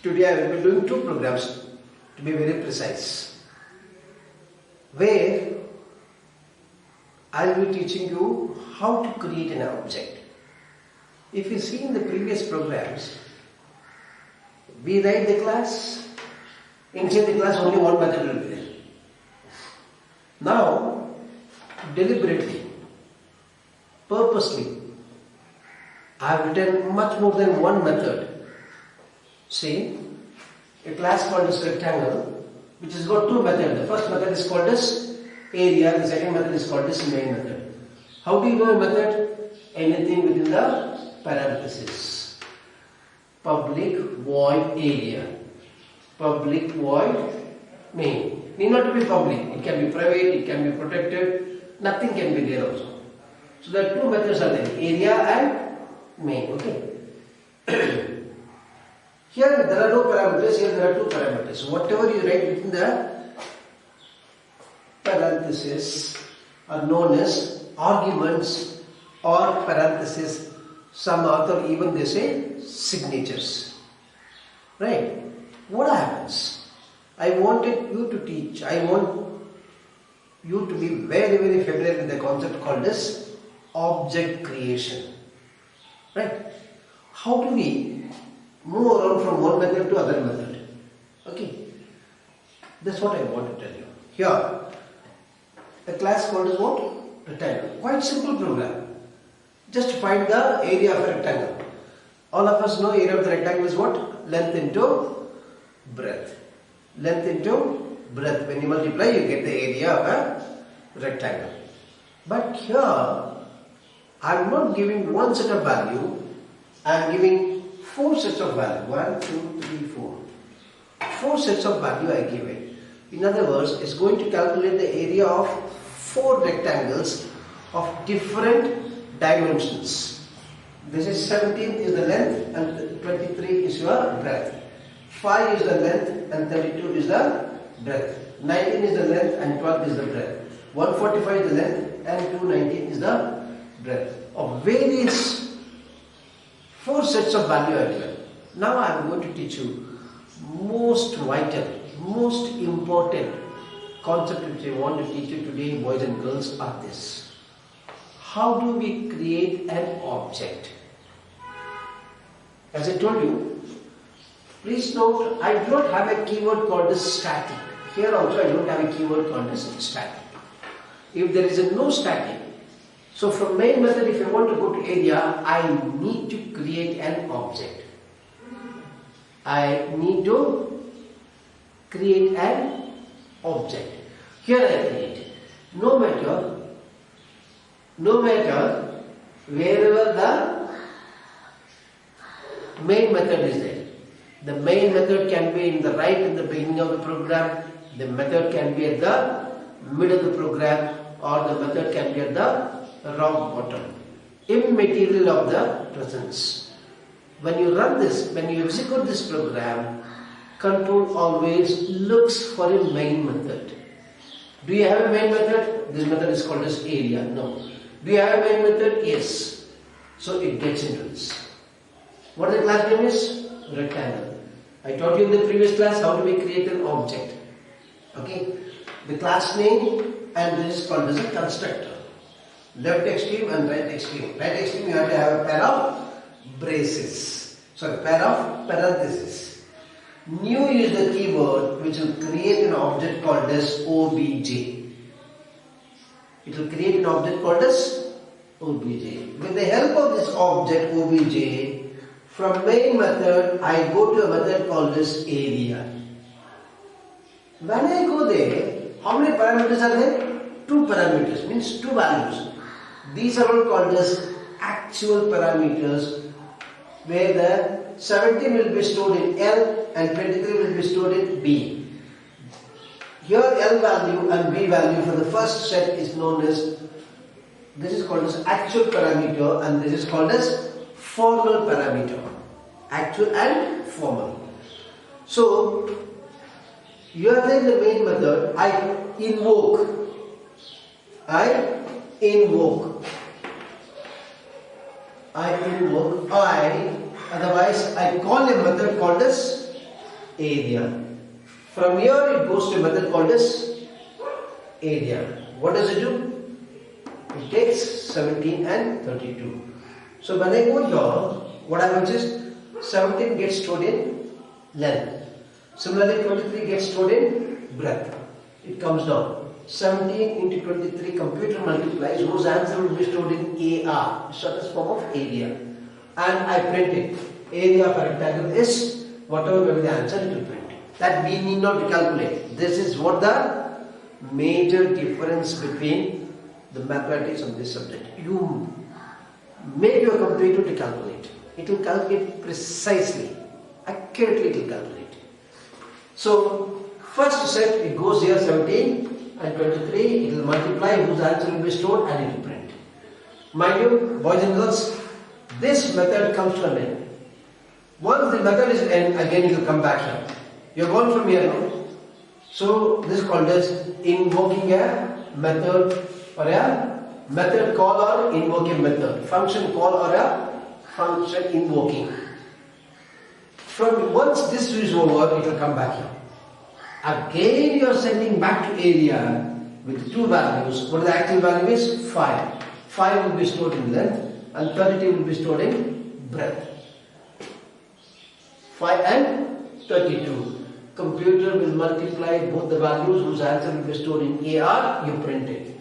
Today I will be doing two programs, to be very precise, where I will be teaching you how to create an object. If you see in the previous programs, we write the class, inside the class only one method will be there. Now, deliberately, purposely, I have written much more than one method. See, a class called as rectangle, which has got two methods. The first method is called as area, the second method is called as main method. How do you know a method? Anything within the parenthesis. Public void area, public void main. Need not to be public, it can be private, it can be protected, nothing can be there also. So there are two methods are there, area and main, okay. Here there are no parameters, here there are two parameters. So whatever you write within the parenthesis are known as arguments or parenthesis. Some author even they say signatures. Right? What happens? I wanted you to teach, I want you to be very, very familiar with the concept called as object creation. Right? How do we move around from one method to other method? Okay. That's what I want to tell you. Here, a class called as what? Rectangle. Quite simple program. Just find the area of a rectangle. All of us know area of the rectangle is what? Length into breadth. Length into breadth. When you multiply, you get the area of a rectangle. But here, I am not giving one set of value. I am giving four sets of value. 1, 2, 3, 4. Four sets of value I give it. In other words, it's going to calculate the area of four rectangles of different dimensions. This is 17 is the length and 23 is your breadth. 5 is the length and 32 is the breadth. 19 is the length and 12 is the breadth. 145 is the length and 219 is the breadth. Of various four sets of value I given. Now I am going to teach you most vital, most important concept which I want to teach you today, boys and girls, are this. How do we create an object? As I told you, please note, I do not have a keyword called as static. Here also I don't have a keyword called as static. If there is a no static, so from main method, if I want to go to area, I need to create an object. I need to create an object. Here I create. No matter wherever the main method is there. The main method can be in the right in the beginning of the program. The method can be at the middle of the program, or the method can be at the rock bottom. Immaterial of the presence. When you run this, when you execute this program, control always looks for a main method. Do you have a main method? This method is called as area. No. Do you have a main method? Yes. So it gets into this. What the class name is? Rectangle. I taught you in the previous class how do we create an object. Okay. The class name and this is called as a constructor. Left extreme and right extreme. Right extreme you have to have a pair of braces. So a pair of parentheses. New is the keyword which will create an object called as obj. It will create an object called as obj. With the help of this object obj, from main method I go to a method called as area. When I go there, how many parameters are there? Two parameters, means two values. These are all called as actual parameters, where the 17 will be stored in L and 23 will be stored in B. Here L value and B value for the first set is known as, this is called as actual parameter and this is called as formal parameter. Actual and formal. So, you are there in the main method, I invoke. Otherwise I call a method called as area. From here it goes to a method called as area. What does it do? It takes 17 and 32. So when I go here, what happens is 17 gets stored in length. Similarly, 23 gets stored in breadth. It comes down. 17 into 23 computer multiplies, whose answer will be stored in AR, shortest form of area. And I print it. Area of a rectangle is whatever will be the answer, it will print. That we need not calculate. This is what the major difference between the mathematics of this subject. You make your computer to calculate. It will calculate precisely, accurately it will calculate. So, first set it goes here 17 and 23, it will multiply, whose answer will be stored and it will print. Mind you, boys and girls, this method comes to an end. Once the method is end, again it will come back here. You are gone from here now. So, this is called as invoking a method or a method call or invoking method. Function call or a function invoking. From once this is over, it will come back here. Again you are sending back to area with two values. What the actual value is? 5. 5 will be stored in length and 32 will be stored in breadth. 5 and 32. Computer will multiply both the values, whose answer will be stored in AR, you print it.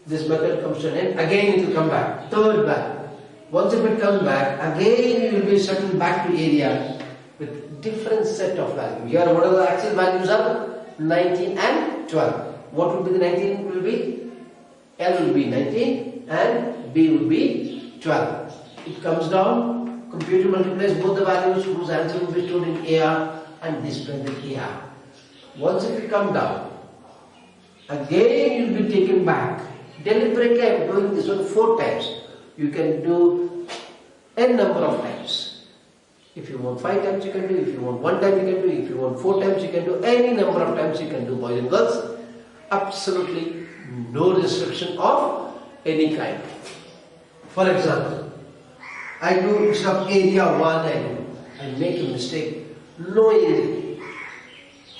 This method comes to an end. Again it will come back. Third back. Once if it comes back, again you will be settled back to area with different set of values. Here what are the actual values are? 19 and 12. What will be the 19 will be? L will be 19 and B will be 12. It comes down, computer multiplies both the values, whose answer will be stored in AR and display the AR. Once if you come down, again you will be taken back. Deliberately I am doing this one 4 times. You can do n number of times. If you want 5 times you can do, if you want 1 time you can do, if you want 4 times you can do, any number of times you can do, boys and girls. Absolutely no restriction of any kind. For example, I do instead of area 1 I make a mistake, no area.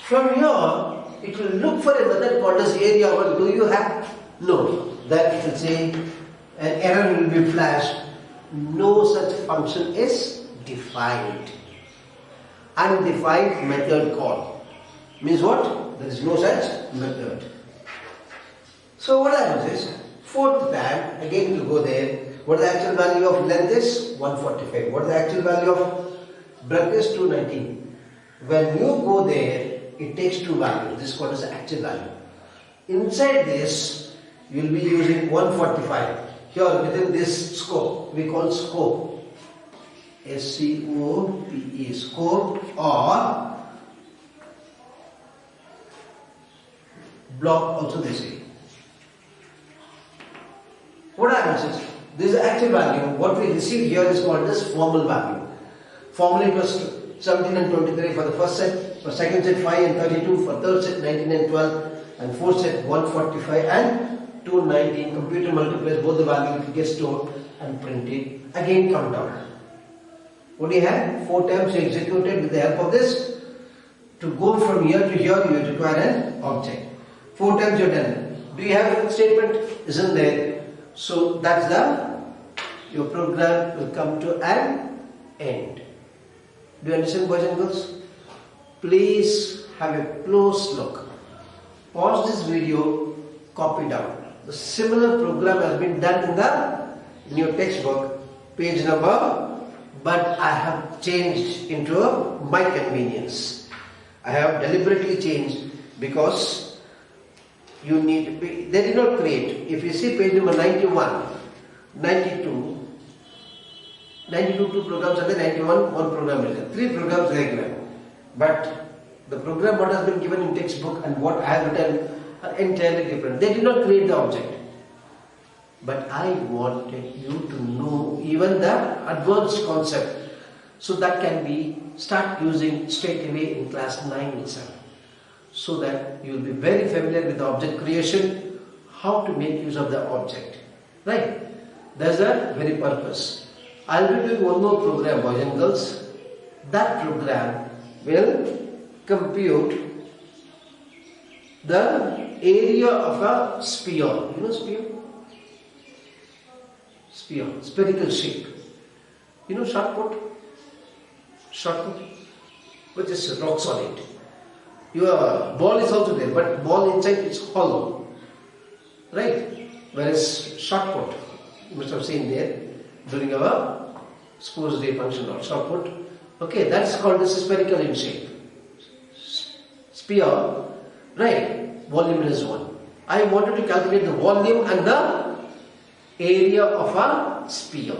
From here, it will look for a method called as area 1. Do you have? No. That it will say an error will be flashed. No such function is defined. Undefined method call. Means what? There is no such method. So what happens is, 4th time, again you go there. What the actual value of length is? 145. What the actual value of breadth is? 219. When you go there, it takes 2 values. This is called as the actual value. Inside this, you will be using 145. Here within this scope, we call scope. S-C-O-P-E, scope or block also they say. What happens is, this is the actual value. What we receive here is called as formal value. Formally it was 17 and 23 for the first set, for second set 5 and 32, for third set 19 and 12, and fourth set 145 and 219. Computer multiplies both the values, it gets stored and printed. Again come down. What do you have? 4 times you executed with the help of this. To go from here to here, you require an object. 4 times you are done. Do you have a statement? Isn't there? So that's your program will come to an end. Do you understand, boys and girls? Please have a close look. Pause this video, copy down. The similar program has been done in your textbook, page number, but I have changed into my convenience. I have deliberately changed because you need, they did not create. If you see page number 91, 92, 2 programs are there, 91, 1 program is there. 3 programs are given. But the program what has been given in textbook and what I have written are entirely different. They did not create the object. But I wanted you to know even the advanced concept, so that can be start using straight away in class 9 itself, so that you will be very familiar with the object creation, how to make use of the object, right? That's the very purpose. I'll be doing one more program, boys and girls. That program will compute the area of a sphere. You know sphere? Sphere, spherical shape. You know shot put? Shot put, which is rock solid. Your ball is also there, but ball inside is hollow. Right? Whereas shot put, you must have seen there during our sports day function or shot put. Okay, that's called as spherical in shape. Sphere, right? Volume is 1. I wanted to calculate the volume and the area of a sphere.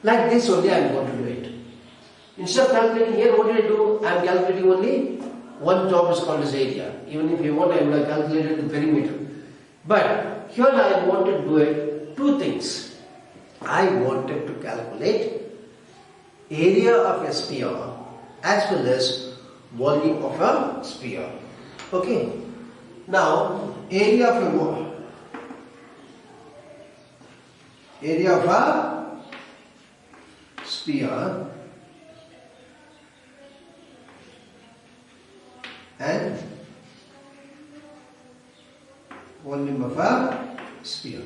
Like this only I am going to do it. Instead of calculating here, what did I do? I am calculating only one job is called as area. Even if you want, I would have calculated the perimeter. But here I wanted to do it two things. I wanted to calculate area of a sphere as well as volume of a sphere. Okay. Now area of a sphere and volume of a sphere.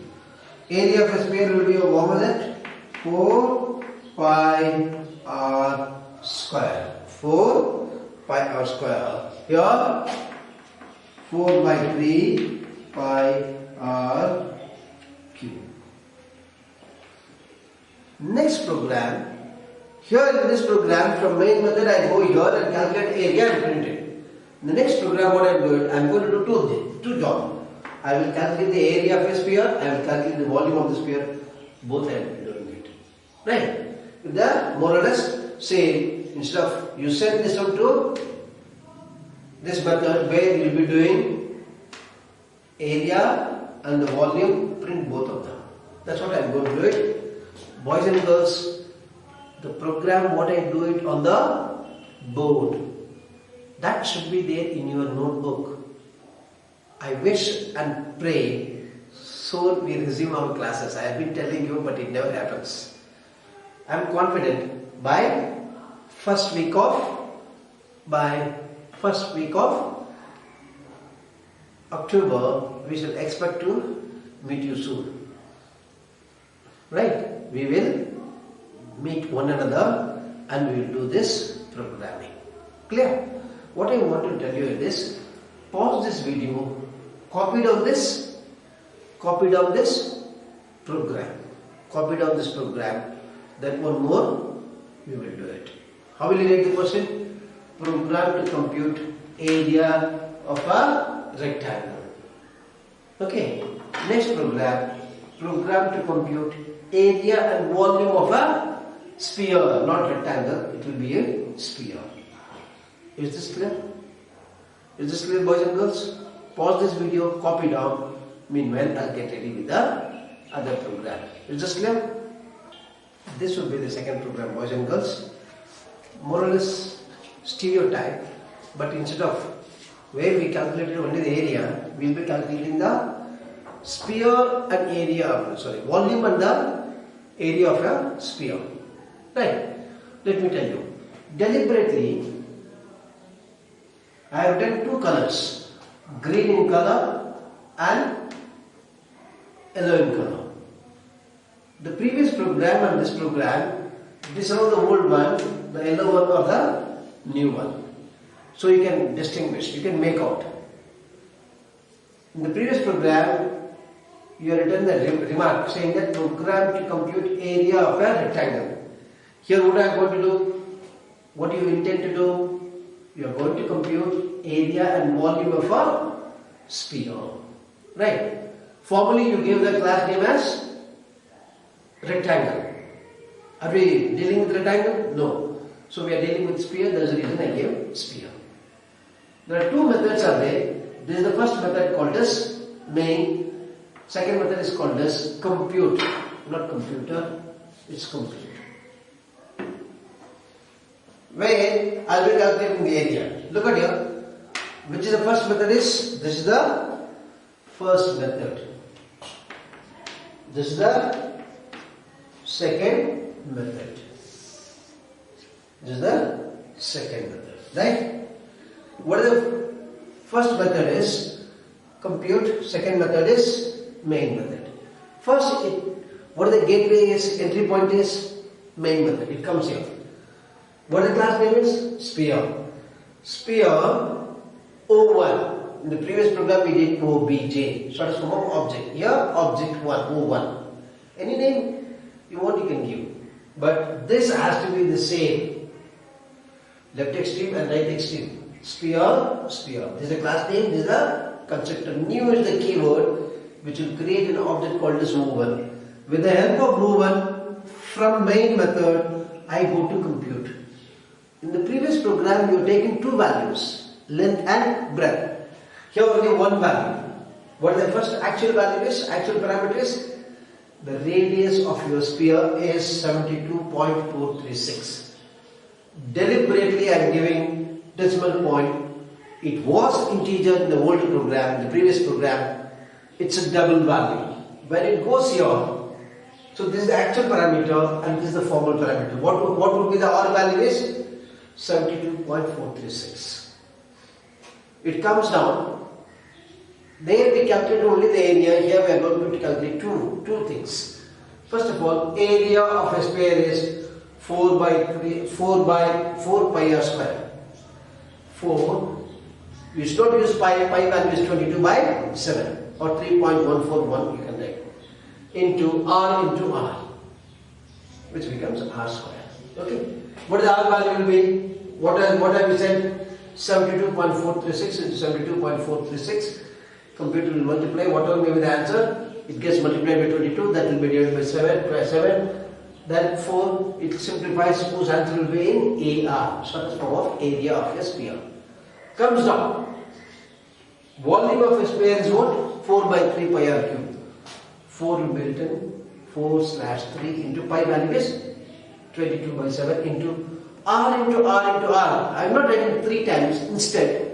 Area of a sphere will be a opposite 4 pi r square. 4 pi r square. Here 4 by 3 pi r cube. Next program. Here in this program, from main method I go here and calculate area and print it. In the next program what I am doing, I am going to do two jobs. I will calculate the area of a sphere, I will calculate the volume of the sphere. Both I am doing it. Right? The more or less say, instead of you send this one to this method where you will be doing area and the volume, print both of them. That's what I am going to do it. Boys and girls, the program what I do it on the board, that should be there in your notebook. I wish and pray soon we resume our classes. I have been telling you, but it never happens. I am confident by first week of October we shall expect to meet you soon. Right? We will meet one another and we will do this programming. Clear? What I want to tell you is this. Pause this video, copy down this program, then one more we will do it. How will you write the question? Program to compute area of a rectangle. Okay, next program to compute area and volume of a sphere, not rectangle, it will be a sphere. Is this clear? Is this clear, boys and girls? Pause this video, copy down. Meanwhile, I'll get ready with the other program. Is this clear? This will be the second program, boys and girls. More or less stereotype, but instead of where we calculated only the area, we will be calculating the sphere and area, volume and the area of a sphere. Right? Let me tell you. Deliberately, I have done two colors, green in color and yellow in color. The previous program and this program, this is the old one, the yellow one or the new one. So you can distinguish, you can make out. In the previous program, you have written the remark saying that program to compute area of a rectangle. Here what I am going to do, what you intend to do, you are going to compute area and volume of a sphere. Right? Formally you gave the class name as rectangle. Are we dealing with rectangle? No. So we are dealing with sphere, that is the reason I gave sphere. There are two methods are there. This is the first method called as main. Second method is called as compute. Not computer, it's compute. Where I will be calculating the area. Look at here. Which is the first method is? This is the first method. This is the second method. This is the second method. Right? What is the first method is compute, second method is main method. First, what is the gateway is, entry point is main method, it comes here. What the class name is? Sphere. Sphere O1. In the previous program we did OBJ, short form of object. Here object 1, O1. Any name you want you can give. But this has to be the same. Left extreme and right extreme. Sphere, sphere. This is the class name, this is the constructor. New is the keyword which will create an object called as O1. With the help of O1, from main method, I go to compute. In the previous program, you have taken two values, length and breadth. Here only one value. What the first actual value is, actual parameter is, the radius of your sphere is 72.436. Deliberately I am giving decimal point. It was integer in the old program, the previous program. It's a double value. When it goes here, so this is the actual parameter and this is the formal parameter. What would be the R value is? 72.436. It comes down. There we calculate only the area. Here we are going to calculate two things. First of all, area of a sphere is 4 by pi r square. 4. You should not use pi value is 22 by 7 or 3.141 you can write. Into r, which becomes r square. Okay. What is R value will be? What have we said? 72.436 into 72.436. Computer will multiply. Whatever may be the answer, it gets multiplied by 22. That will be divided by 7. Therefore, it simplifies whose answer will be in AR, shortest form of area of a sphere. Comes down. Volume of a sphere is what? 4 by 3 pi r cube. 4 will be written 4/3 into pi value is 22 by 7 into r into r into r. I am not writing 3 times. Instead,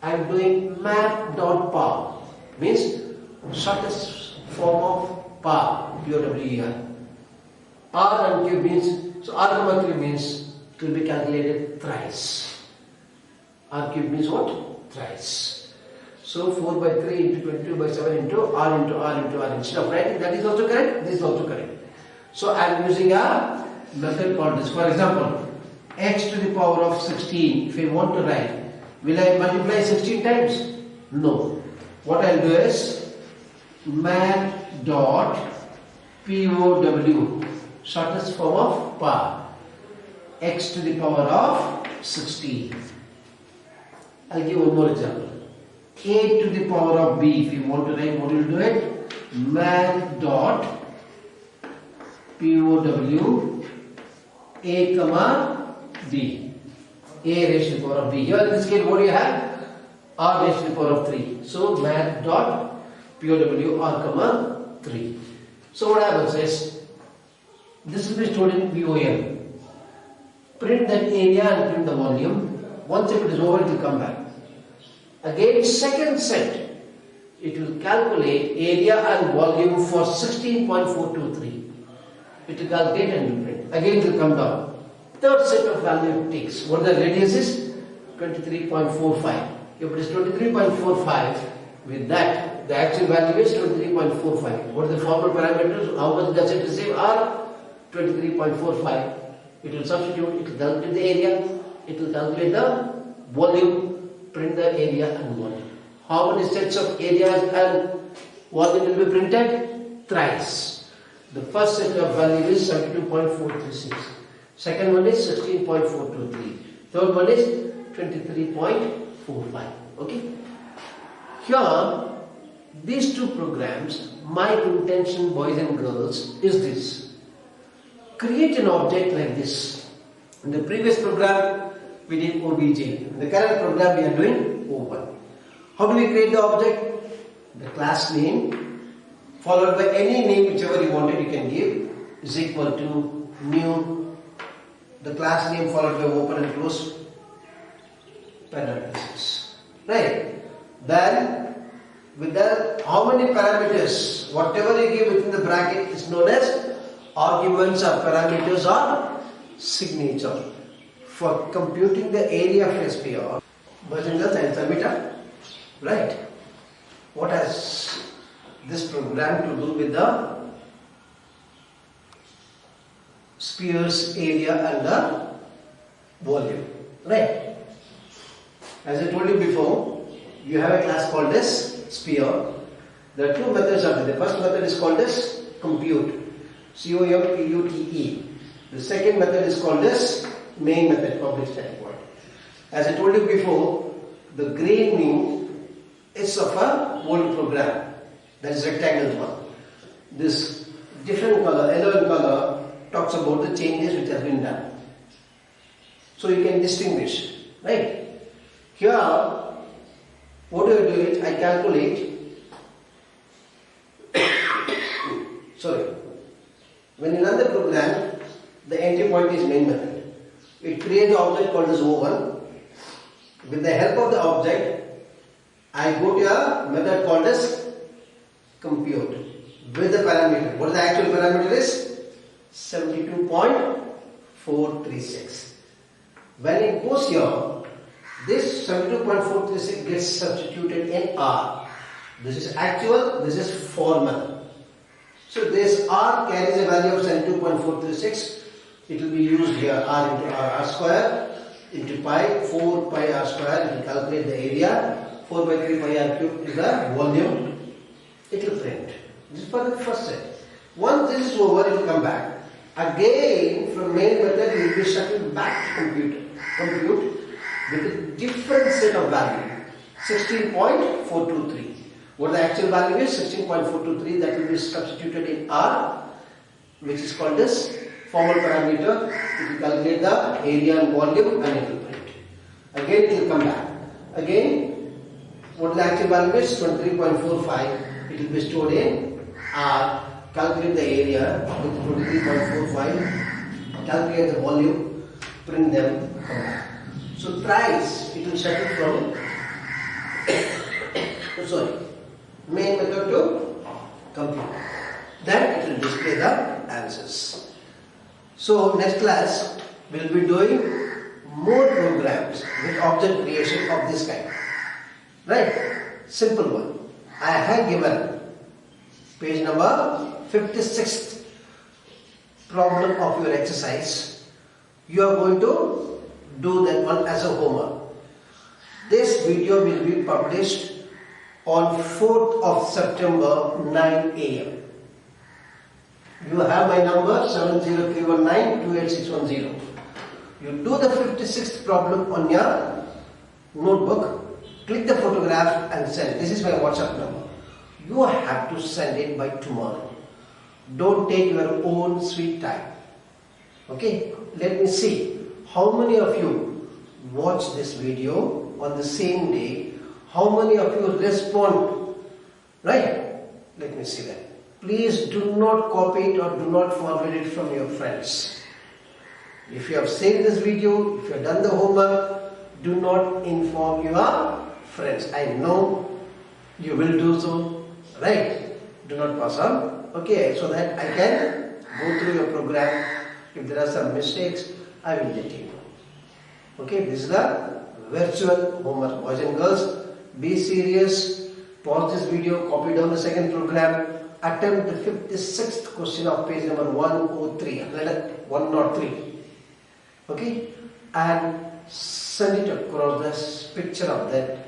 I am doing math.power. Means shortest form of power. POWER. R and cube means, so r comma cube means it will be calculated thrice. R cube means what? Thrice. So 4 by 3 into 22 by 7 into r into r into r. Instead of writing that is also correct, this is also correct. So I am using a method called this. For example, x to the power of 16. If I want to write, will I multiply 16 times? No. What I'll do is math.pow, shortest form of power, x to the power of 16. I'll give one more example. A to the power of b. If you want to write, what will you do it? Math.pow a comma b. A raised to the power of b. Here in this case, what do you have? R raised to the power of 3. So math.pow r comma 3. So what happens is, this will be stored in VOM. Print that area and print the volume. Once if it is over, it will come back. Again, second set, it will calculate area and volume for 16.423. It will calculate and will print. Again, it will come down. Third set of value it takes. What the radius is? 23.45. If it is 23.45, with that, the actual value is 23.45. What are the formal parameters? How much does it receive? R 23.45. It will substitute, it will calculate the area, it will calculate the volume, print the area and volume. How many sets of areas and volume will be printed? Thrice. The first set of value is 72.436. Second one is 16.423. Third one is 23.45. Okay. Here, these two programs, my intention, boys and girls, is this. Create an object like this. In the previous program, we did OBJ. In the current program, we are doing O1. How do we create the object? The class name, followed by any name, whichever you wanted, you can give, is equal to new, the class name followed by open and close parentheses. Right? Then, with that, how many parameters? Whatever you give within the bracket is known as arguments or parameters or signature. For computing the area of a sphere, Boys and girls, I will submit up. Right. What has this program to do with the sphere's area and the volume? Right. As I told you before, you have a class called as sphere. There are two methods of it. The first method is called as compute. COMPUTE. The second method is called as main method, public static void. As I told you before, the green mean is of a whole program. That is rectangle one. This different color, yellow in color, talks about the changes which have been done. So you can distinguish, right? Here, what do I do is I calculate. Sorry. When you run the program, the entry point is main method. It creates an object called as O1. With the help of the object, I go to a method called as compute with the parameter. What the actual parameter is? 72.436. When it goes here, this 72.436 gets substituted in R. This is actual, this is formal. So this R carries a value of 72.436. It will be used here, R into R square into pi, 4 pi R square. It will calculate the area. 4 by 3 pi R cube is the volume. It will print. This is for the first set. Once this is over, it will come back. Again, from main method, it will be shuttled back to compute with a different set of value, 16.423. What the actual value is? 16.423. That will be substituted in R, which is called as formal parameter. It will calculate the area and volume and it will print. Again, it will come back. Again, what the actual value is? 23.45. It will be stored in R. Calculate the area with 23.45. Calculate the volume. Print them. Come back. So thrice it will shuttle from main method to compute. Then it will display the answers. So next class we will be doing more programs with object creation of this kind. Right? Simple one. I have given page number 56th problem of your exercise. You are going to do that one as a homework. This video will be published on 4th of September, 9 a.m. You have my number 70319-28610. You do the 56th problem on your notebook, click the photograph and send. This is my WhatsApp number. You have to send it by tomorrow. Don't take your own sweet time. Okay, let me see how many of you watch this video on the same day. How many of you respond? Right? Let me see that. Please do not copy it or do not forward it from your friends. If you have saved this video, if you have done the homework, do not inform your friends. I know you will do so. Right? Do not pass on. Okay, so that I can go through your program. If there are some mistakes, I will let you know. Okay, this is the virtual homework. Boys and girls, be serious. Pause this video, copy down the second program. Attempt the 56th question of page number 103. 103. Okay, and send it across this picture of that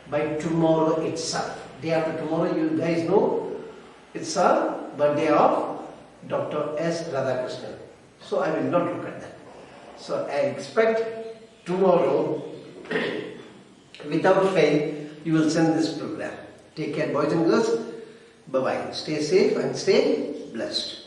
by tomorrow itself. Day after tomorrow, you guys know it's a birthday of Dr. S Radhakrishnan. So I will not look at that. So I expect tomorrow, without fail, you will send this program. Take care, boys and girls. Bye-bye. Stay safe and stay blessed.